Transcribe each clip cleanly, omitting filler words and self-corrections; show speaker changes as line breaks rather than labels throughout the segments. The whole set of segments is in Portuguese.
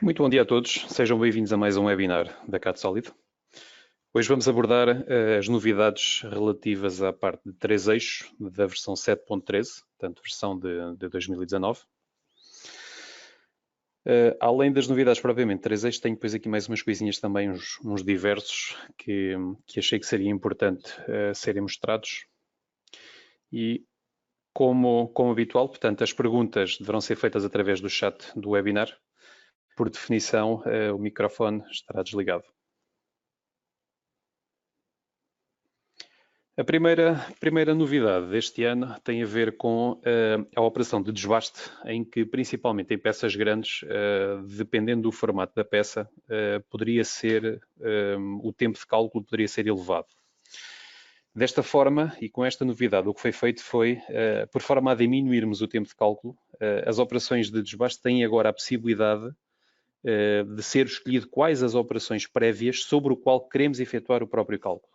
Muito bom dia a todos, sejam bem-vindos a mais um webinar da CADSolid. Hoje vamos abordar as novidades relativas à parte de 3 eixos da versão 7.13, portanto versão de 2019. Além das novidades propriamente 3 eixos, tenho depois aqui mais umas coisinhas também, uns diversos, que achei que seria importante serem mostrados. E como habitual, portanto, as perguntas deverão ser feitas através do chat do webinar. Por definição, o microfone estará desligado. A primeira novidade deste ano tem a ver com a operação de desbaste, em que principalmente em peças grandes, dependendo do formato da peça, poderia ser, o tempo de cálculo poderia ser elevado. Desta forma, e com esta novidade, o que foi feito foi, por forma a diminuirmos o tempo de cálculo, as operações de desbaste têm agora a possibilidade de ser escolhido quais as operações prévias sobre o qual queremos efetuar o próprio cálculo.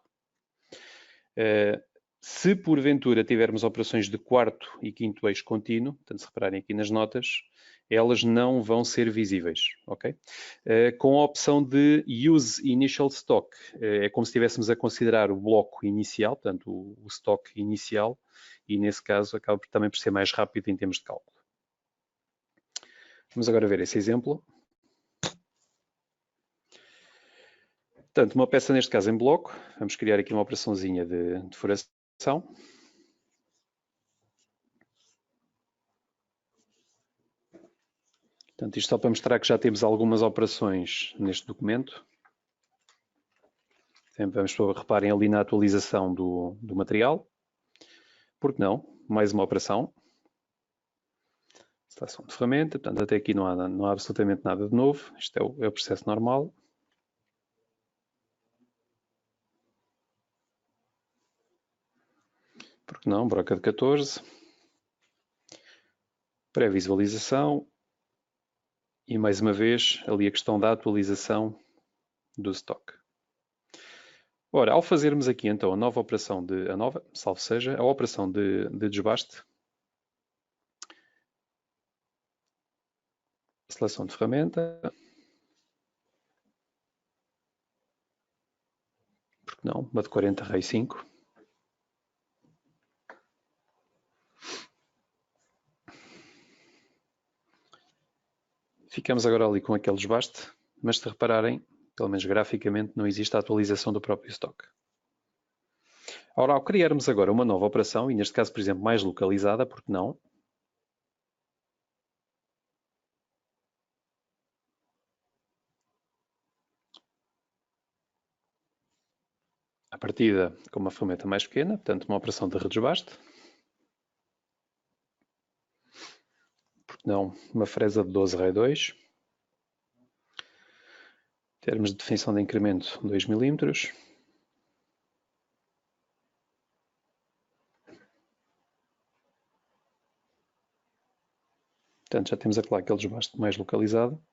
Se porventura tivermos operações de quarto e quinto eixo contínuo, portanto, se repararem aqui nas notas, elas não vão ser visíveis, ok? Com a opção de Use Initial Stock, é como se estivéssemos a considerar o bloco inicial, portanto, o stock inicial, e nesse caso acaba também por ser mais rápido em termos de cálculo. Vamos agora ver esse exemplo. Portanto, uma peça neste caso em bloco, vamos criar aqui uma operaçãozinha de furação. Portanto, isto só para mostrar que já temos algumas operações neste documento. Vamos, reparem ali na atualização do material. Por que não? Mais uma operação. Seleção de ferramenta. Portanto, até aqui não há absolutamente nada de novo. Isto é o processo normal. Por que não? Broca de 14. Pré-visualização. E mais uma vez, ali a questão da atualização do stock. Ora, ao fazermos aqui então a nova operação salvo seja, a operação de desbaste, seleção de ferramenta, porque não, uma de 40 Rei 5. Ficamos agora ali com aquele desbaste, mas se repararem, pelo menos graficamente, não existe a atualização do próprio stock. Ora, ao criarmos agora uma nova operação, e neste caso, por exemplo, mais localizada, porque não? A partida com uma ferramenta mais pequena, portanto, uma operação de redesbaste. Porque não? Uma fresa de 12 Rei 2. Termos de definição de incremento 2 mm. Portanto, já temos aquele desbaste mais localizado.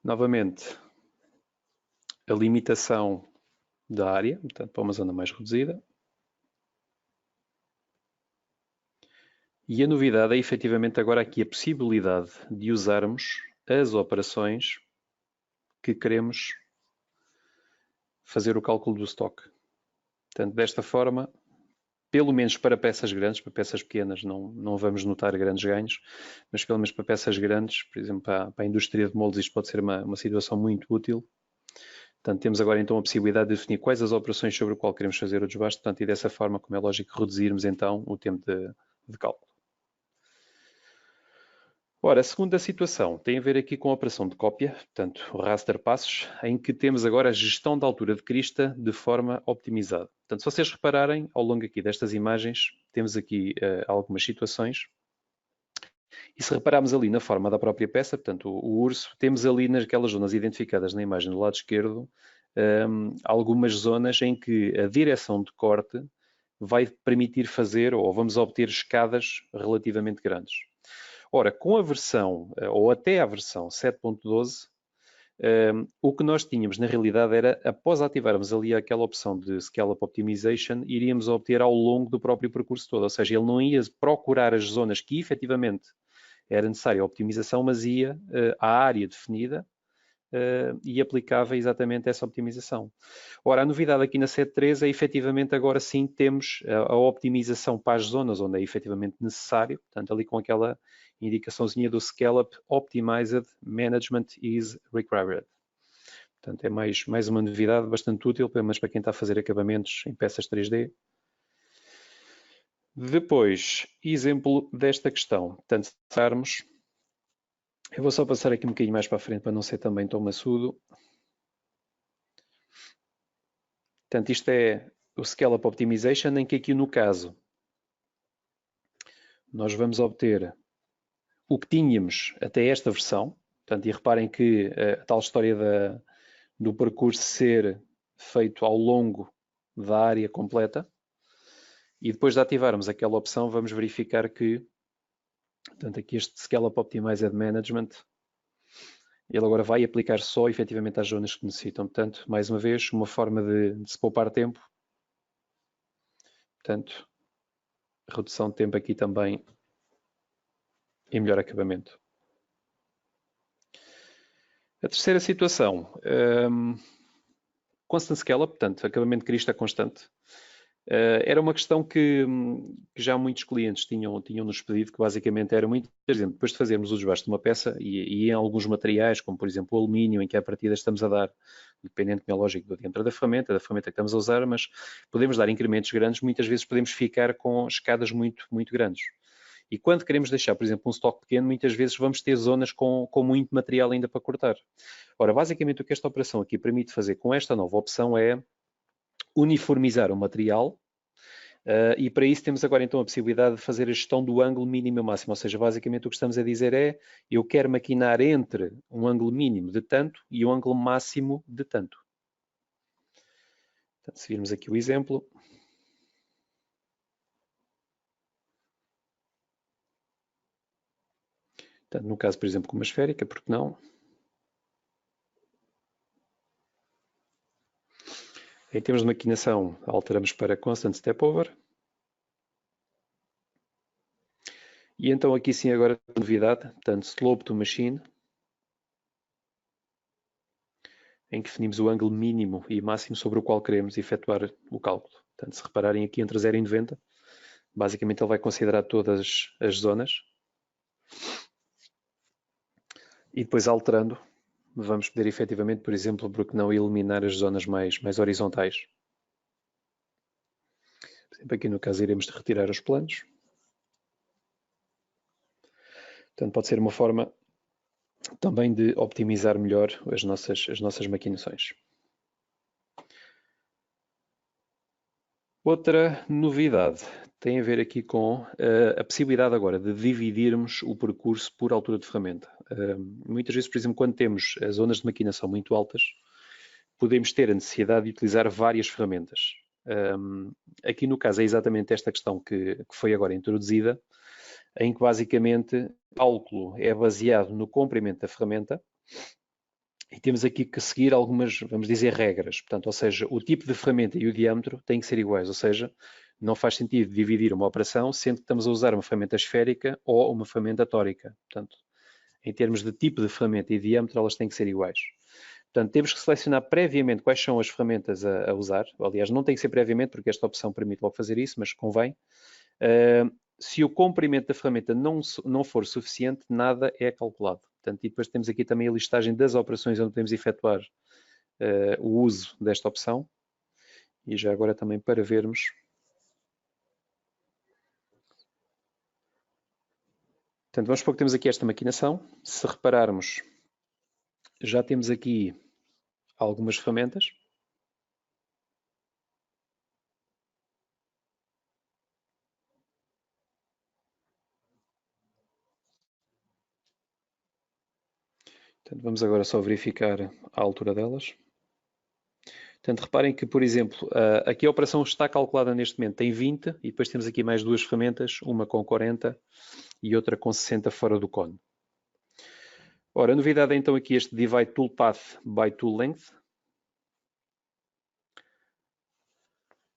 Novamente, a limitação da área, portanto, para uma zona mais reduzida. E a novidade é efetivamente agora aqui a possibilidade de usarmos as operações que queremos fazer o cálculo do stock. Portanto, desta forma, pelo menos para peças grandes, para peças pequenas não vamos notar grandes ganhos, mas pelo menos para peças grandes, por exemplo, para a indústria de moldes, isto pode ser uma situação muito útil. Portanto, temos agora então a possibilidade de definir quais as operações sobre o qual queremos fazer o desbaste, portanto, e dessa forma, como é lógico, reduzirmos então o tempo de cálculo. Ora, a segunda situação tem a ver aqui com a operação de cópia, portanto, o raster passos, em que temos agora a gestão da altura de crista de forma optimizada. Portanto, se vocês repararem, ao longo aqui destas imagens, temos aqui algumas situações. E se repararmos ali na forma da própria peça, portanto, o urso, temos ali naquelas zonas identificadas na imagem do lado esquerdo, algumas zonas em que a direção de corte vai permitir fazer, ou vamos obter escadas relativamente grandes. Ora, com a versão, ou até a versão 7.12, o que nós tínhamos na realidade era, após ativarmos ali aquela opção de Scale-up Optimization, iríamos obter ao longo do próprio percurso todo, ou seja, ele não ia procurar as zonas que efetivamente era necessária a optimização, mas ia à área definida e aplicava exatamente essa optimização. Ora, a novidade aqui na 7.3 é efetivamente agora sim temos a optimização para as zonas onde é efetivamente necessário, portanto ali com aquela indicaçãozinha do Scallop Optimized Management is Required. Portanto, é mais uma novidade bastante útil, pelo menos para quem está a fazer acabamentos em peças 3D. Depois, exemplo desta questão. Portanto, se passarmos, eu vou só passar aqui um bocadinho mais para a frente para não ser também tão maçudo. Portanto, isto é o Scallop Optimization, em que aqui no caso nós vamos obter o que tínhamos até esta versão. Portanto, e reparem que a tal história do percurso ser feito ao longo da área completa. E depois de ativarmos aquela opção, vamos verificar que, portanto, aqui este Scallop Optimized Management, ele agora vai aplicar só efetivamente às zonas que necessitam. Portanto, mais uma vez, uma forma de se poupar tempo. Portanto, redução de tempo aqui também e melhor acabamento. A terceira situação, Constant Scallop, portanto, acabamento de crista constante. Era uma questão que já muitos clientes tinham-nos pedido, que basicamente era muito, por exemplo, depois de fazermos o desbaste de uma peça e em alguns materiais, como por exemplo o alumínio, em que à partida estamos a dar, dependente, é lógico, do diâmetro da ferramenta que estamos a usar, mas podemos dar incrementos grandes, muitas vezes podemos ficar com escadas muito, muito grandes. E quando queremos deixar, por exemplo, um estoque pequeno, muitas vezes vamos ter zonas com muito material ainda para cortar. Ora, basicamente o que esta operação aqui permite fazer com esta nova opção é uniformizar o material e para isso temos agora então a possibilidade de fazer a gestão do ângulo mínimo e máximo, ou seja, basicamente o que estamos a dizer é eu quero maquinar entre um ângulo mínimo de tanto e um ângulo máximo de tanto. Então, se virmos aqui o exemplo, portanto, no caso, por exemplo, com uma esférica, porque não? Em termos de maquinação, alteramos para Constant Step Over. E então aqui sim agora novidade, portanto, Slope to Machine, em que definimos o ângulo mínimo e máximo sobre o qual queremos efetuar o cálculo. Portanto, se repararem aqui entre 0 e 90, basicamente ele vai considerar todas as zonas. E depois alterando, vamos poder efetivamente, por exemplo, porque não eliminar as zonas mais horizontais. Por exemplo, aqui no caso iremos retirar os planos. Portanto, pode ser uma forma também de optimizar melhor as nossas maquinações. Outra novidade tem a ver aqui com a possibilidade agora de dividirmos o percurso por altura de ferramenta. Muitas vezes, por exemplo, quando temos as zonas de maquinação muito altas, podemos ter a necessidade de utilizar várias ferramentas. Aqui no caso é exatamente esta questão que foi agora introduzida, em que basicamente o cálculo é baseado no comprimento da ferramenta e temos aqui que seguir algumas, vamos dizer, regras. Portanto, ou seja, o tipo de ferramenta e o diâmetro têm que ser iguais, ou seja, não faz sentido dividir uma operação sendo que estamos a usar uma ferramenta esférica ou uma ferramenta tórica. Portanto, em termos de tipo de ferramenta e diâmetro, elas têm que ser iguais. Portanto, temos que selecionar previamente quais são as ferramentas a usar. Aliás, não tem que ser previamente, porque esta opção permite logo fazer isso, mas convém. Se o comprimento da ferramenta não for suficiente, nada é calculado. Portanto, e depois temos aqui também a listagem das operações onde podemos efetuar o uso desta opção. E já agora também para vermos. Portanto, vamos supor que temos aqui esta maquinação. Se repararmos, já temos aqui algumas ferramentas. Portanto, vamos agora só verificar a altura delas. Portanto, reparem que, por exemplo, aqui a operação está calculada neste momento, tem 20, e depois temos aqui mais duas ferramentas, uma com 40 e outra com 60 fora do cone. Ora, a novidade é então aqui este Divide Toolpath by Tool Length.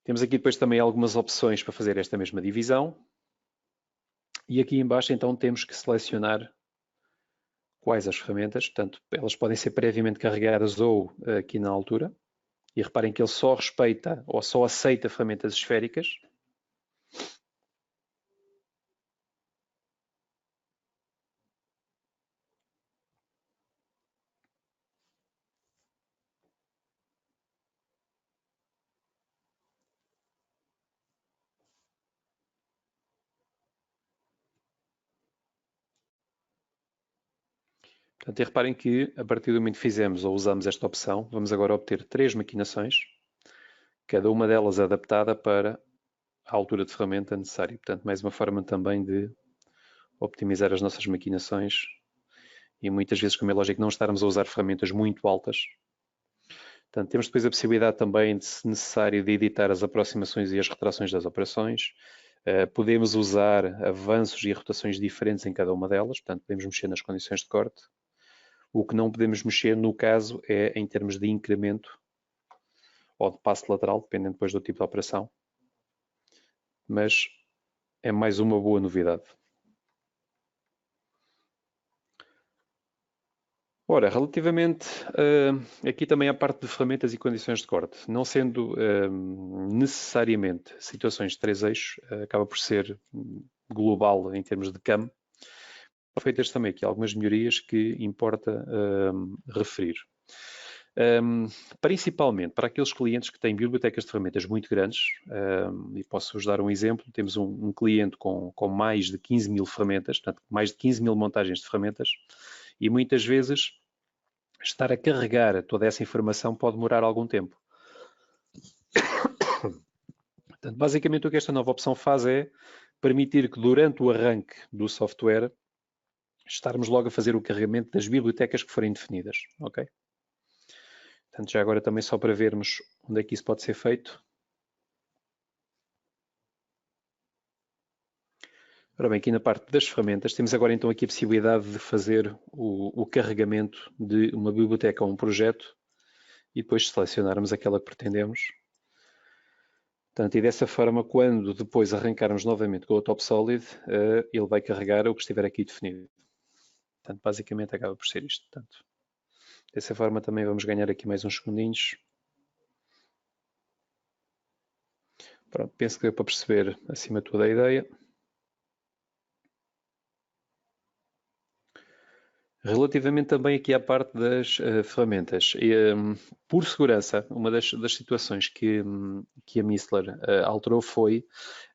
Temos aqui depois também algumas opções para fazer esta mesma divisão. E aqui embaixo então temos que selecionar quais as ferramentas, portanto elas podem ser previamente carregadas ou aqui na altura. E reparem que ele só respeita ou só aceita ferramentas esféricas. Portanto, e reparem que a partir do momento que fizemos ou usamos esta opção, vamos agora obter 3 maquinações, cada uma delas adaptada para a altura de ferramenta necessária. Portanto, mais uma forma também de optimizar as nossas maquinações e muitas vezes, como é lógico, não estarmos a usar ferramentas muito altas. Portanto, temos depois a possibilidade também, de, se necessário, de editar as aproximações e as retrações das operações. Podemos usar avanços e rotações diferentes em cada uma delas, portanto, podemos mexer nas condições de corte. O que não podemos mexer, no caso, é em termos de incremento ou de passo lateral, dependendo depois do tipo de operação. Mas é mais uma boa novidade. Ora, relativamente aqui também à parte de ferramentas e condições de corte, não sendo necessariamente situações de 3 eixos, acaba por ser global em termos de CAM, feitas também aqui algumas melhorias que importa referir. Principalmente para aqueles clientes que têm bibliotecas de ferramentas muito grandes, e posso-vos dar um exemplo, temos um cliente com mais de 15 mil ferramentas, portanto, mais de 15 mil montagens de ferramentas, e muitas vezes estar a carregar toda essa informação pode demorar algum tempo. Portanto, basicamente o que esta nova opção faz é permitir que durante o arranque do software estarmos logo a fazer o carregamento das bibliotecas que forem definidas, ok? Portanto, já agora também só para vermos onde é que isso pode ser feito. Ora bem, aqui na parte das ferramentas, temos agora então aqui a possibilidade de fazer o carregamento de uma biblioteca ou um projeto e depois selecionarmos aquela que pretendemos. Portanto, e dessa forma, quando depois arrancarmos novamente com o TopSolid, ele vai carregar o que estiver aqui definido. Portanto, basicamente acaba por ser isto. Portanto, dessa forma também vamos ganhar aqui mais uns segundinhos. Pronto, penso que deu para perceber acima de tudo a ideia. Relativamente também aqui à parte das ferramentas, por segurança, uma das situações que a Mistler alterou foi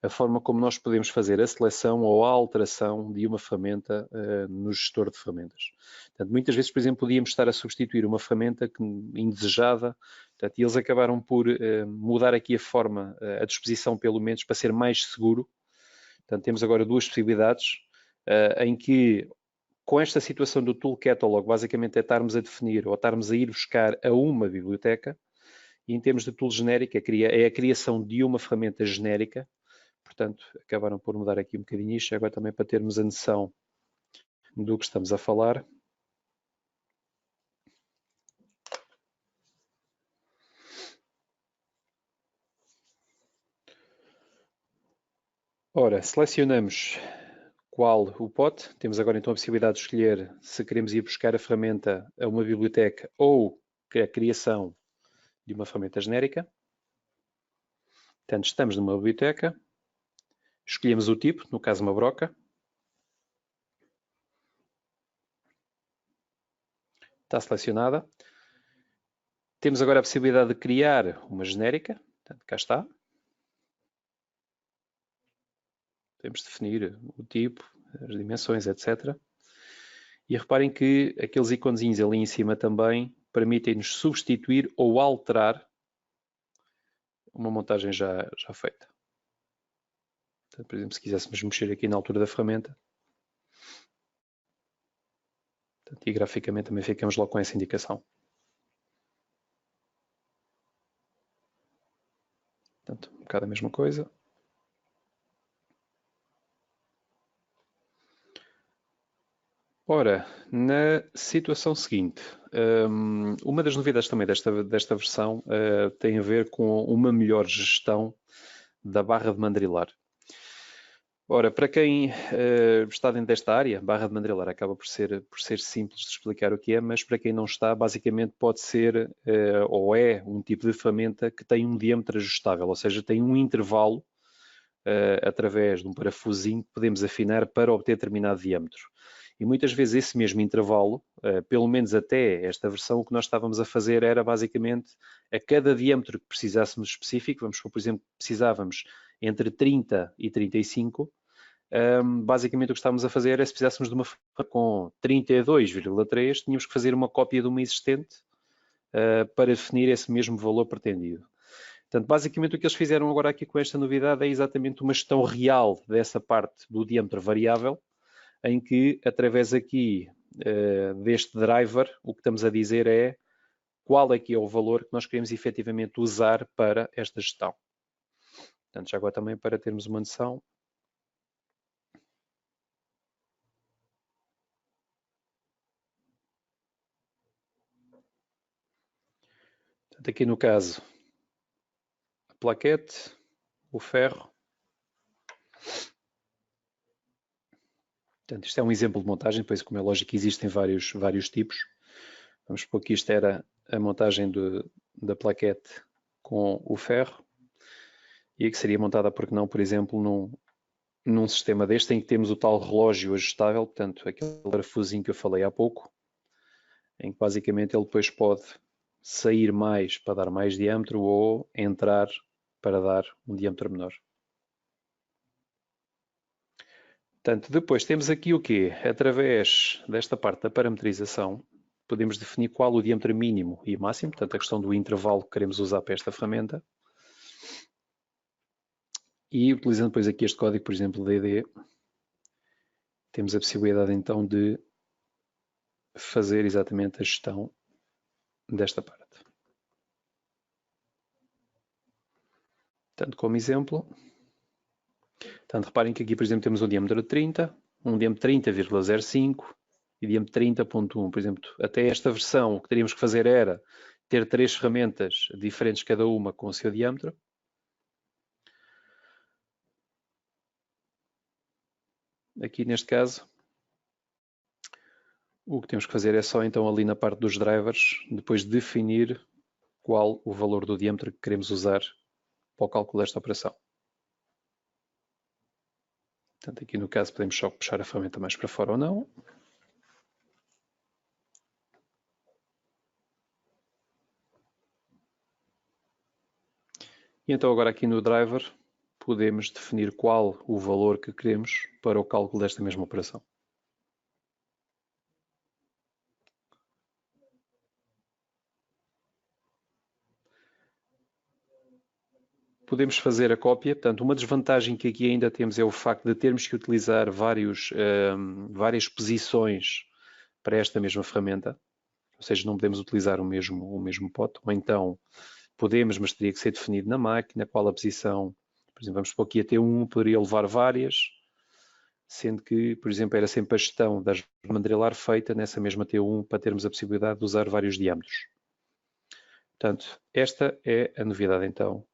a forma como nós podemos fazer a seleção ou a alteração de uma ferramenta no gestor de ferramentas. Portanto, muitas vezes, por exemplo, podíamos estar a substituir uma ferramenta indesejada, portanto, e eles acabaram por mudar aqui a forma, a disposição pelo menos, para ser mais seguro. Portanto, temos agora duas possibilidades em que com esta situação do Tool Catalog, basicamente é estarmos a definir ou estarmos a ir buscar a uma biblioteca, e em termos de tool genérica, é a criação de uma ferramenta genérica. Portanto, acabaram por mudar aqui um bocadinho isto, agora também para termos a noção do que estamos a falar. Ora, selecionamos qual o pote. Temos agora então a possibilidade de escolher se queremos ir buscar a ferramenta a uma biblioteca ou a criação de uma ferramenta genérica. Portanto, estamos numa biblioteca, escolhemos o tipo, no caso uma broca. Está selecionada. Temos agora a possibilidade de criar uma genérica. Portanto, cá está. Podemos definir o tipo, as dimensões, etc. E reparem que aqueles iconezinhos ali em cima também permitem-nos substituir ou alterar uma montagem já feita. Portanto, por exemplo, se quiséssemos mexer aqui na altura da ferramenta, portanto, e graficamente também ficamos logo com essa indicação. Portanto, um bocado a mesma coisa. Ora, na situação seguinte, uma das novidades também desta versão tem a ver com uma melhor gestão da barra de mandrilar. Ora, para quem está dentro desta área, barra de mandrilar acaba por ser simples de explicar o que é, mas para quem não está, basicamente pode ser ou é um tipo de ferramenta que tem um diâmetro ajustável, ou seja, tem um intervalo através de um parafusinho que podemos afinar para obter determinado diâmetro. E muitas vezes esse mesmo intervalo, pelo menos até esta versão, o que nós estávamos a fazer era basicamente a cada diâmetro que precisássemos específico, vamos supor, por exemplo, precisávamos entre 30 e 35, basicamente o que estávamos a fazer era, se precisássemos de uma com 32,3, tínhamos que fazer uma cópia de uma existente para definir esse mesmo valor pretendido. Portanto, basicamente o que eles fizeram agora aqui com esta novidade é exatamente uma gestão real dessa parte do diâmetro variável, em que, através aqui deste driver, o que estamos a dizer é qual é que é o valor que nós queremos efetivamente usar para esta gestão. Portanto, já agora também para termos uma noção. Portanto, aqui no caso, a plaquete, o ferro. Portanto, isto é um exemplo de montagem, pois como é lógico existem vários tipos. Vamos supor que isto era a montagem da plaquete com o ferro e que seria montada, porque não, por exemplo, num sistema deste em que temos o tal relógio ajustável, portanto, aquele parafusinho que eu falei há pouco, em que basicamente ele depois pode sair mais para dar mais diâmetro ou entrar para dar um diâmetro menor. Portanto, depois temos aqui o quê? Através desta parte da parametrização, podemos definir qual o diâmetro mínimo e máximo, portanto, a questão do intervalo que queremos usar para esta ferramenta. E utilizando depois aqui este código, por exemplo, DD, temos a possibilidade então de fazer exatamente a gestão desta parte. Portanto, como exemplo, portanto, reparem que aqui, por exemplo, temos um diâmetro de 30, um diâmetro de 30,05 e diâmetro de 30,1. Por exemplo, até esta versão, o que teríamos que fazer era ter 3 ferramentas diferentes, cada uma com o seu diâmetro. Aqui, neste caso, o que temos que fazer é só, então, ali na parte dos drivers, depois definir qual o valor do diâmetro que queremos usar para o cálculo desta operação. Portanto, aqui no caso podemos só puxar a ferramenta mais para fora ou não. E então agora aqui no driver podemos definir qual o valor que queremos para o cálculo desta mesma operação. Podemos fazer a cópia, portanto, uma desvantagem que aqui ainda temos é o facto de termos que utilizar várias posições para esta mesma ferramenta, ou seja, não podemos utilizar o mesmo pote, ou então podemos, mas teria que ser definido na máquina qual a posição. Por exemplo, vamos supor que a T1 poderia levar várias, sendo que, por exemplo, era sempre a gestão da mandrilar feita nessa mesma T1 para termos a possibilidade de usar vários diâmetros. Portanto, esta é a novidade então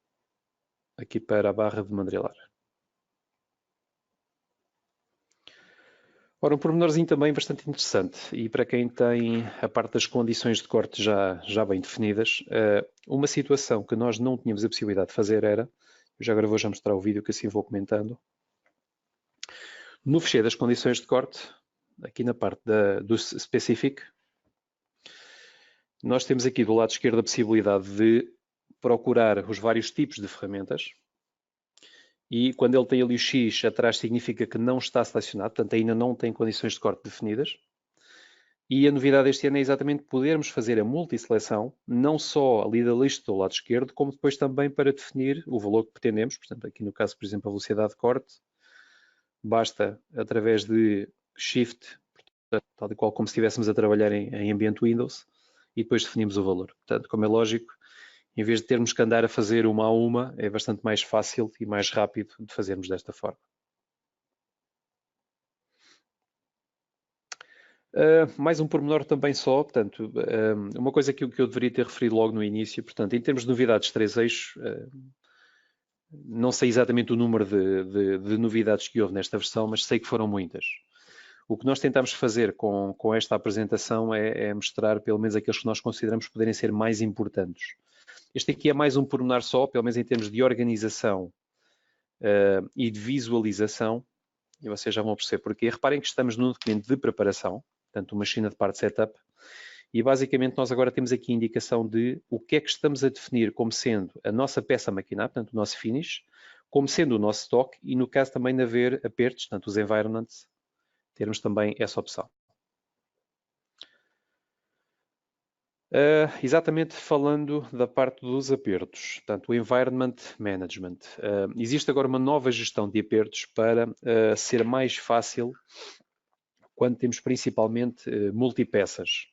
aqui para a barra de mandrilar. Ora, um pormenorzinho também bastante interessante e para quem tem a parte das condições de corte já bem definidas, uma situação que nós não tínhamos a possibilidade de fazer era, já agora vou já mostrar o vídeo que assim vou comentando, no fecheiro das condições de corte, aqui na parte do specific, nós temos aqui do lado esquerdo a possibilidade de procurar os vários tipos de ferramentas e quando ele tem ali o X atrás significa que não está selecionado, portanto ainda não tem condições de corte definidas. E a novidade deste ano é exatamente podermos fazer a multiseleção, não só ali da lista do lado esquerdo, como depois também para definir o valor que pretendemos. Portanto, aqui no caso, por exemplo, a velocidade de corte, basta através de Shift, tal e qual como se estivéssemos a trabalhar em ambiente Windows, e depois definimos o valor. Portanto, como é lógico, em vez de termos que andar a fazer uma a uma, é bastante mais fácil e mais rápido de fazermos desta forma. Mais um pormenor também só, portanto, uma coisa que eu deveria ter referido logo no início, portanto, em termos de novidades 3 eixos, Não sei exatamente o número de novidades que houve nesta versão, mas sei que foram muitas. O que nós tentamos fazer com esta apresentação é mostrar pelo menos aqueles que nós consideramos poderem ser mais importantes. Este aqui é mais um pormenor só, pelo menos em termos de organização e de visualização, e vocês já vão perceber porquê. Reparem que estamos num documento de preparação, portanto, uma Machine de Part Setup, e basicamente nós agora temos aqui a indicação de o que é que estamos a definir como sendo a nossa peça a maquinar, portanto, o nosso finish, como sendo o nosso stock, e no caso também de haver apertos, portanto, os environments, termos também essa opção. Exatamente falando da parte dos apertos, portanto, o Environment Management. Existe agora uma nova gestão de apertos para ser mais fácil quando temos principalmente multipeças.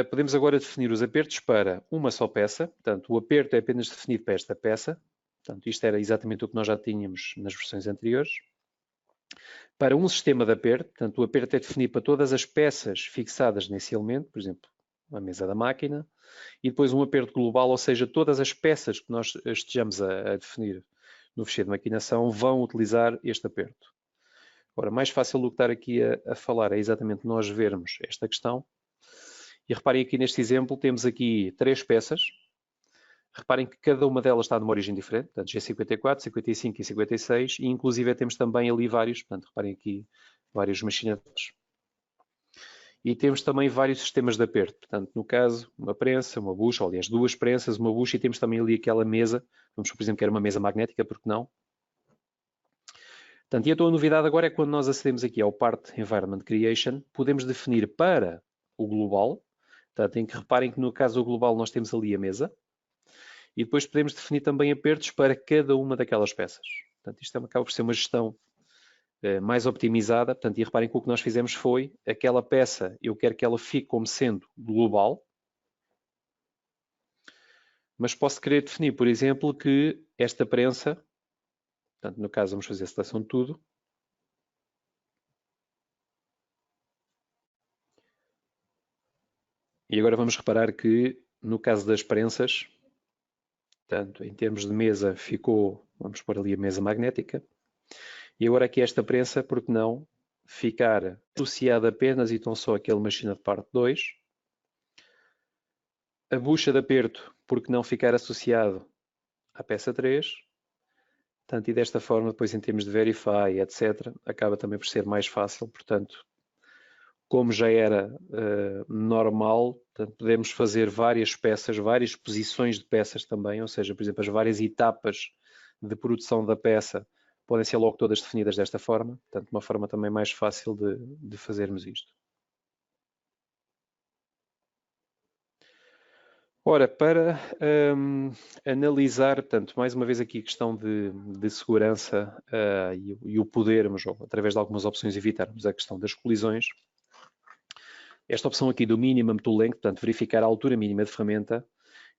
Podemos agora definir os apertos para uma só peça, portanto, o aperto é apenas definido para esta peça, portanto, isto era exatamente o que nós já tínhamos nas versões anteriores. Para um sistema de aperto, portanto, o aperto é definido para todas as peças fixadas nesse elemento, por exemplo, a mesa da máquina, e depois um aperto global, ou seja, todas as peças que nós estejamos a definir no ficheiro de maquinação vão utilizar este aperto. Agora, mais fácil do que estar aqui a falar é exatamente nós vermos esta questão. E reparem aqui neste exemplo, temos aqui 3 peças. Reparem que cada uma delas está numa origem diferente, portanto G54, 55 e 56, e inclusive temos também ali vários, portanto reparem aqui vários machinadores. E temos também vários sistemas de aperto, portanto no caso uma prensa, uma bucha, ou aliás 2 prensas, uma bucha, e temos também ali aquela mesa, vamos por exemplo que era uma mesa magnética, porque não? Portanto, e a tua novidade agora é quando nós acedemos aqui ao Part Environment Creation, podemos definir para o global, portanto em que reparem que no caso do global nós temos ali a mesa, e depois podemos definir também apertos para cada uma daquelas peças. Portanto, isto acaba por ser uma gestão mais optimizada. Portanto, e reparem que o que nós fizemos foi aquela peça, eu quero que ela fique como sendo global, mas posso querer definir, por exemplo, que esta prensa, portanto, no caso vamos fazer a seleção de tudo, e agora vamos reparar que no caso das prensas, portanto, em termos de mesa ficou, vamos pôr ali a mesa magnética, e agora aqui esta prensa, porque não ficar associada apenas e tão só aquele Machine de Parte 2, a bucha de aperto, porque não ficar associado à peça 3, portanto, e desta forma, depois em termos de Verify, etc., acaba também por ser mais fácil, portanto, como já era normal, portanto, podemos fazer várias peças, várias posições de peças também, ou seja, por exemplo, as várias etapas de produção da peça podem ser logo todas definidas desta forma, portanto, uma forma também mais fácil de fazermos isto. Ora, para analisar, portanto, mais uma vez aqui a questão de segurança e o podermos, ou através de algumas opções, evitarmos a questão das colisões, esta opção aqui do Minimum Tool Length, portanto, verificar a altura mínima de ferramenta,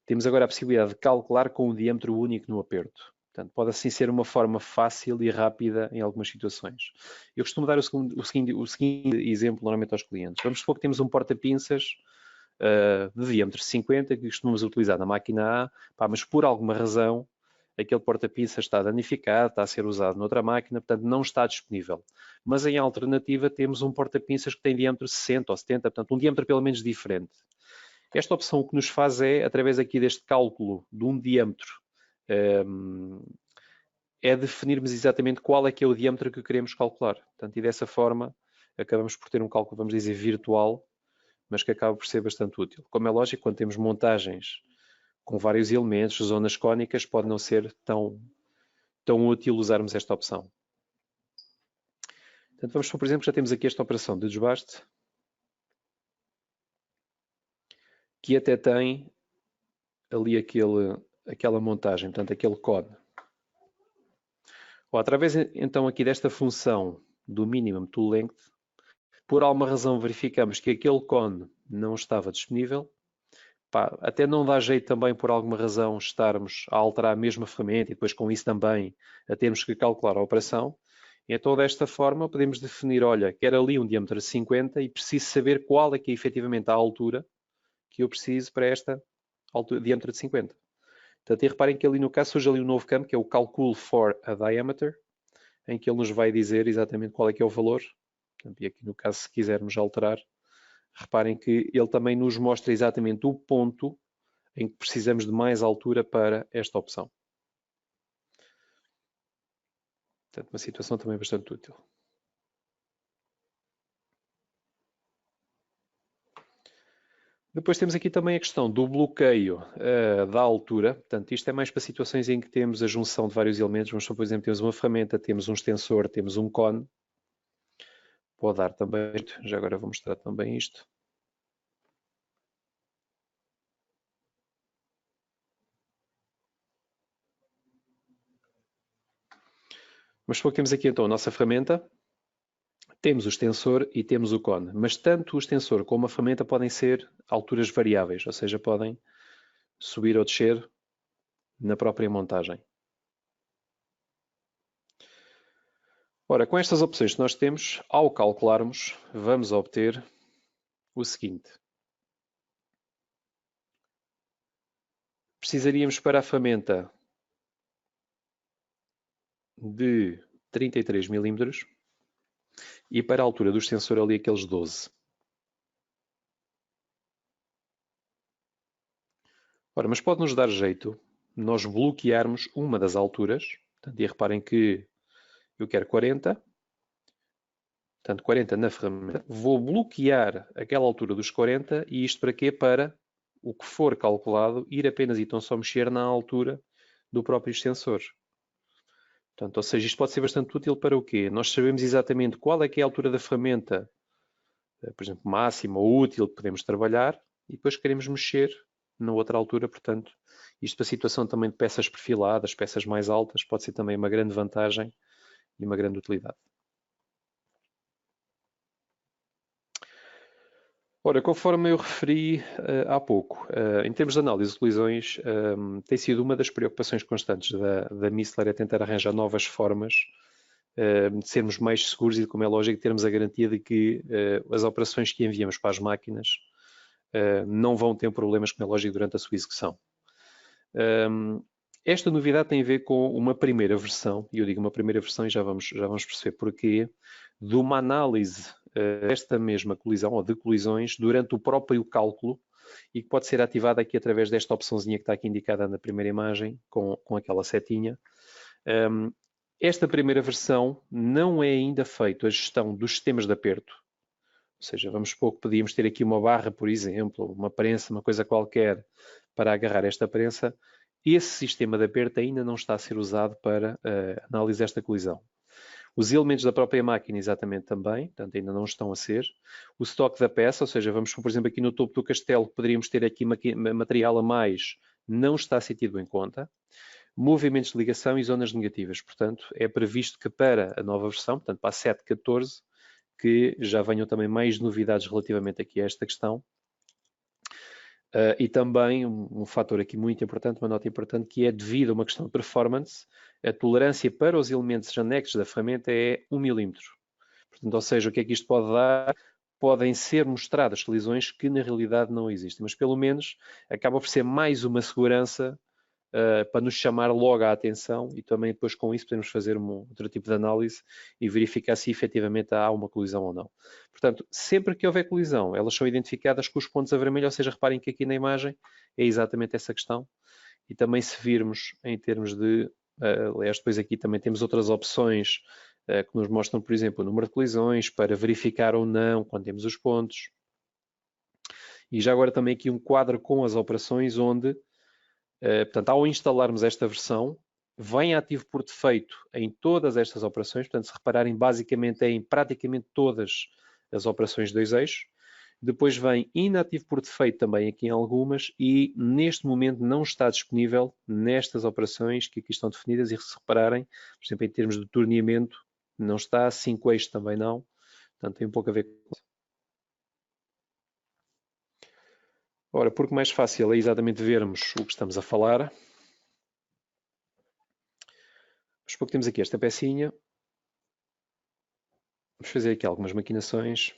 temos agora a possibilidade de calcular com um diâmetro único no aperto. Portanto, pode assim ser uma forma fácil e rápida em algumas situações. Eu costumo dar o seguinte exemplo normalmente aos clientes. Vamos supor que temos um porta-pinças de diâmetro 50 que costumamos utilizar na máquina A, mas por alguma razão aquele porta-pinças está danificado, está a ser usado noutra máquina, portanto não está disponível. Mas em alternativa temos um porta-pinças que tem diâmetro 60 ou 70, portanto um diâmetro pelo menos diferente. Esta opção o que nos faz é, através aqui deste cálculo de um diâmetro, é definirmos exatamente qual é que é o diâmetro que queremos calcular. Portanto, e dessa forma acabamos por ter um cálculo, vamos dizer, virtual, mas que acaba por ser bastante útil. Como é lógico, quando temos montagens com vários elementos, zonas cónicas, pode não ser tão útil usarmos esta opção. Portanto, vamos supor, por exemplo, já temos aqui esta operação de desbaste, que até tem ali aquela montagem, portanto, aquele cone. Ou através, então, aqui desta função do Minimum Tool Length, por alguma razão verificamos que aquele cone não estava disponível. Até não dá jeito também, por alguma razão, estarmos a alterar a mesma ferramenta e depois com isso também a termos que calcular a operação. Então, desta forma, podemos definir, olha, quero ali um diâmetro de 50 e preciso saber qual é que é efetivamente a altura que eu preciso para esta altura, diâmetro de 50. Portanto, e reparem que ali no caso surge ali um novo campo, que é o Calcule for a Diameter, em que ele nos vai dizer exatamente qual é que é o valor. Portanto, e aqui no caso, se quisermos alterar, reparem que ele também nos mostra exatamente o ponto em que precisamos de mais altura para esta opção. Portanto, uma situação também bastante útil. Depois temos aqui também a questão do bloqueio da altura. Portanto, isto é mais para situações em que temos a junção de vários elementos. Vamos supor, por exemplo, temos uma ferramenta, temos um extensor, temos um cone. Pode dar também, já agora vou mostrar também isto. Mas supor que temos aqui então a nossa ferramenta, temos o extensor e temos o cone. Mas tanto o extensor como a ferramenta podem ser alturas variáveis, ou seja, podem subir ou descer na própria montagem. Ora, com estas opções que nós temos, ao calcularmos, vamos obter o seguinte. Precisaríamos para a ferramenta de 33 milímetros e para a altura do extensor ali aqueles 12. Ora, mas pode nos dar jeito nós bloquearmos uma das alturas. Portanto, e reparem que eu quero 40. Portanto, 40 na ferramenta. Vou bloquear aquela altura dos 40 e isto para quê? Para o que for calculado ir apenas e tão só mexer na altura do próprio extensor. Portanto, ou seja, isto pode ser bastante útil para o quê? Nós sabemos exatamente qual é que é a altura da ferramenta, por exemplo, máxima ou útil que podemos trabalhar e depois queremos mexer na outra altura, portanto, isto para a situação também de peças perfiladas, peças mais altas, pode ser também uma grande vantagem e uma grande utilidade. Ora, conforme eu referi há pouco, em termos de análise de colisões, tem sido uma das preocupações constantes da Mistler é tentar arranjar novas formas de sermos mais seguros e, como é lógico, termos a garantia de que as operações que enviamos para as máquinas não vão ter problemas, como é lógico, durante a sua execução. Esta novidade tem a ver com uma primeira versão, e eu digo uma primeira versão e já vamos perceber porquê, de uma análise desta mesma colisão ou de colisões durante o próprio cálculo e que pode ser ativada aqui através desta opçãozinha que está aqui indicada na primeira imagem com aquela setinha. Esta primeira versão não é ainda feita a gestão dos sistemas de aperto, ou seja, vamos supor que podíamos ter aqui uma barra, por exemplo, uma prensa, uma coisa qualquer para agarrar esta prensa. Esse sistema de aperto ainda não está a ser usado para análise desta colisão. Os elementos da própria máquina exatamente também, portanto ainda não estão a ser. O estoque da peça, ou seja, vamos por exemplo aqui no topo do castelo, poderíamos ter aqui material a mais, não está a ser tido em conta. Movimentos de ligação e zonas negativas, portanto é previsto que para a nova versão, portanto para a 7.14, que já venham também mais novidades relativamente aqui a esta questão. E também um fator aqui muito importante, uma nota importante, que é devido a uma questão de performance, a tolerância para os elementos anexos da ferramenta é 1 milímetro. Portanto, ou seja, o que é que isto pode dar? Podem ser mostradas colisões que na realidade não existem, mas pelo menos acaba por ser mais uma segurança para nos chamar logo a atenção e também depois com isso podemos fazer outro tipo de análise e verificar se efetivamente há uma colisão ou não. Portanto, sempre que houver colisão, elas são identificadas com os pontos a vermelho, ou seja, reparem que aqui na imagem é exatamente essa questão. E também se virmos em termos de, aliás, depois aqui também temos outras opções que nos mostram, por exemplo, o número de colisões para verificar ou não quando temos os pontos. E já agora também aqui um quadro com as operações onde portanto, ao instalarmos esta versão, vem ativo por defeito em todas estas operações. Portanto, se repararem, basicamente é em praticamente todas as operações de 2 eixos. Depois vem inativo por defeito também aqui em algumas e neste momento não está disponível nestas operações que aqui estão definidas e se repararem, por exemplo, em termos de torneamento, não está, 5 eixos também não. Portanto, tem um pouco a ver com isso. Ora, porque mais fácil é exatamente vermos o que estamos a falar. Mas porque temos aqui esta pecinha, vamos fazer aqui algumas maquinações.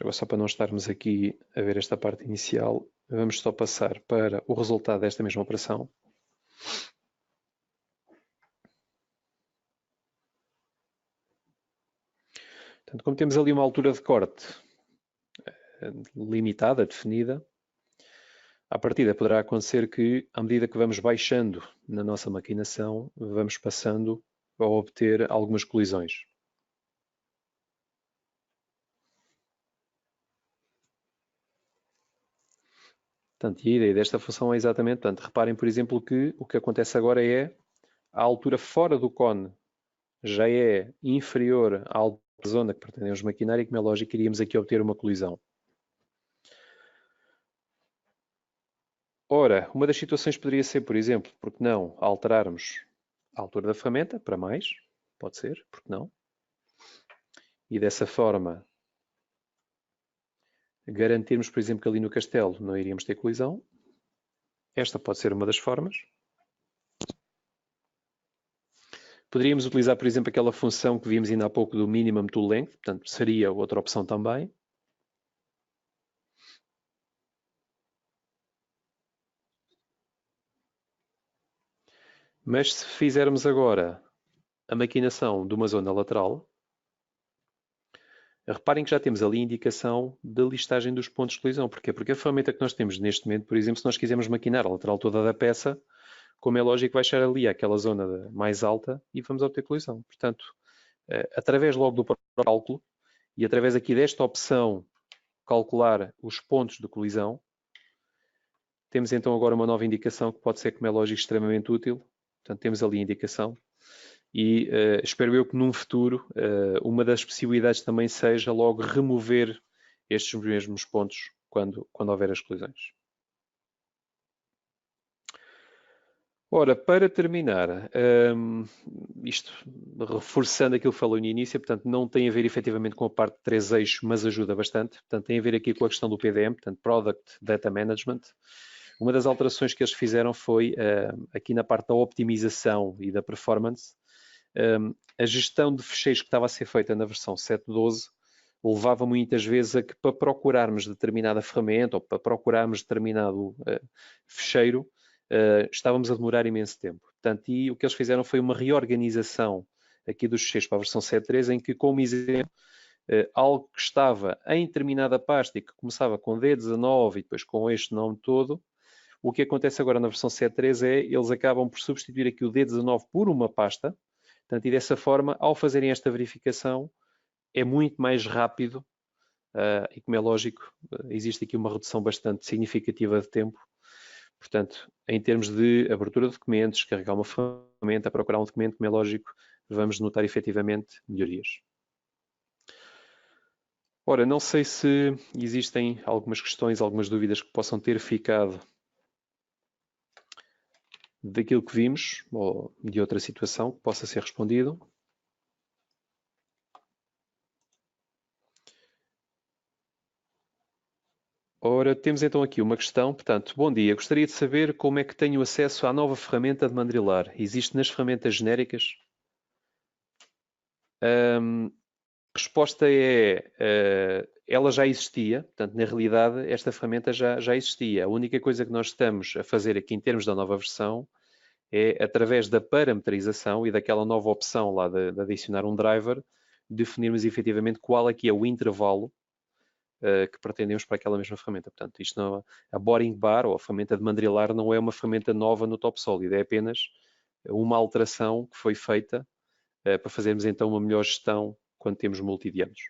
Agora, só para não estarmos aqui a ver esta parte inicial, vamos só passar para o resultado desta mesma operação. Portanto, como temos ali uma altura de corte limitada, definida, à partida poderá acontecer que, à medida que vamos baixando na nossa maquinação, vamos passando a obter algumas colisões. Portanto, e a ideia desta função é exatamente, portanto, reparem, por exemplo, que o que acontece agora é a altura fora do cone já é inferior à zona que pretendemos maquinar e, como é lógico, iríamos aqui obter uma colisão. Ora, uma das situações poderia ser, por exemplo, porque não alterarmos a altura da ferramenta para mais, pode ser, porque não, e dessa forma garantirmos, por exemplo, que ali no castelo não iríamos ter colisão. Esta pode ser uma das formas. Poderíamos utilizar, por exemplo, aquela função que vimos ainda há pouco do minimum tool length, portanto, seria outra opção também. Mas se fizermos agora a maquinação de uma zona lateral, reparem que já temos ali a indicação da listagem dos pontos de colisão. Porquê? Porque a ferramenta que nós temos neste momento, por exemplo, se nós quisermos maquinar a lateral toda da peça, como é lógico, vai chegar ali àquela zona mais alta e vamos obter colisão. Portanto, através logo do próprio cálculo e através aqui desta opção calcular os pontos de colisão, temos então agora uma nova indicação que pode ser, como é lógico, extremamente útil. Portanto, temos ali a indicação e espero eu que num futuro uma das possibilidades também seja logo remover estes mesmos pontos quando houver as colisões. Ora, para terminar, isto reforçando aquilo que falou no início, portanto, não tem a ver efetivamente com a parte de 3 eixos, mas ajuda bastante. Portanto, tem a ver aqui com a questão do PDM, portanto, Product Data Management. Uma das alterações que eles fizeram foi, aqui na parte da optimização e da performance, a gestão de fecheiros que estava a ser feita na versão 7.12 levava muitas vezes a que para procurarmos determinada ferramenta ou para procurarmos determinado fecheiro, estávamos a demorar imenso tempo. Portanto, e o que eles fizeram foi uma reorganização aqui dos fecheiros para a versão 7.3, em que, como exemplo, algo que estava em determinada pasta e que começava com D19 e depois com este nome todo, o que acontece agora na versão 7.3 é eles acabam por substituir aqui o D19 por uma pasta. Portanto, e dessa forma, ao fazerem esta verificação, é muito mais rápido e, como é lógico, existe aqui uma redução bastante significativa de tempo. Portanto, em termos de abertura de documentos, carregar uma ferramenta, procurar um documento, como é lógico, vamos notar efetivamente melhorias. Ora, não sei se existem algumas questões, algumas dúvidas que possam ter ficado daquilo que vimos ou de outra situação que possa ser respondido. Ora, temos então aqui uma questão. Portanto, bom dia. Gostaria de saber como é que tenho acesso à nova ferramenta de Mandrilar. Existe nas ferramentas genéricas? Resposta é, ela já existia. Portanto, na realidade, esta ferramenta já existia. A única coisa que nós estamos a fazer aqui em termos da nova versão é, através da parametrização e daquela nova opção lá de adicionar um driver, definirmos efetivamente qual é que é o intervalo que pretendemos para aquela mesma ferramenta. Portanto, isto não, a Boring Bar ou a ferramenta de Mandrilar não é uma ferramenta nova no TopSolid, é apenas uma alteração que foi feita para fazermos então uma melhor gestão quando temos multidianos.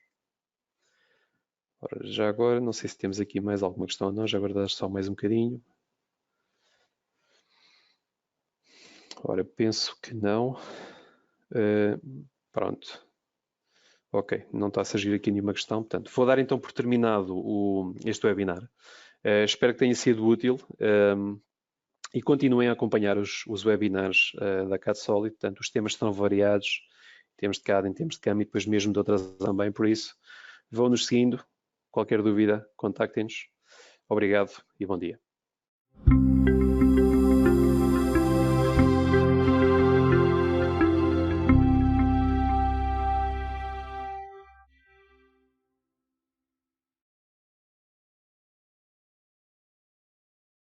Ora, já agora, não sei se temos aqui mais alguma questão ou não, já agora só mais um bocadinho. Ora, penso que não. Pronto. Ok, não está a surgir aqui nenhuma questão. Portanto, vou dar então por terminado este webinar. Espero que tenha sido útil e continuem a acompanhar os webinars da CADSolid. Portanto, os temas estão variados, em termos de CAD, em termos de CAM e depois mesmo de outras também. Por isso, vão-nos seguindo. Qualquer dúvida, contactem-nos. Obrigado e bom dia.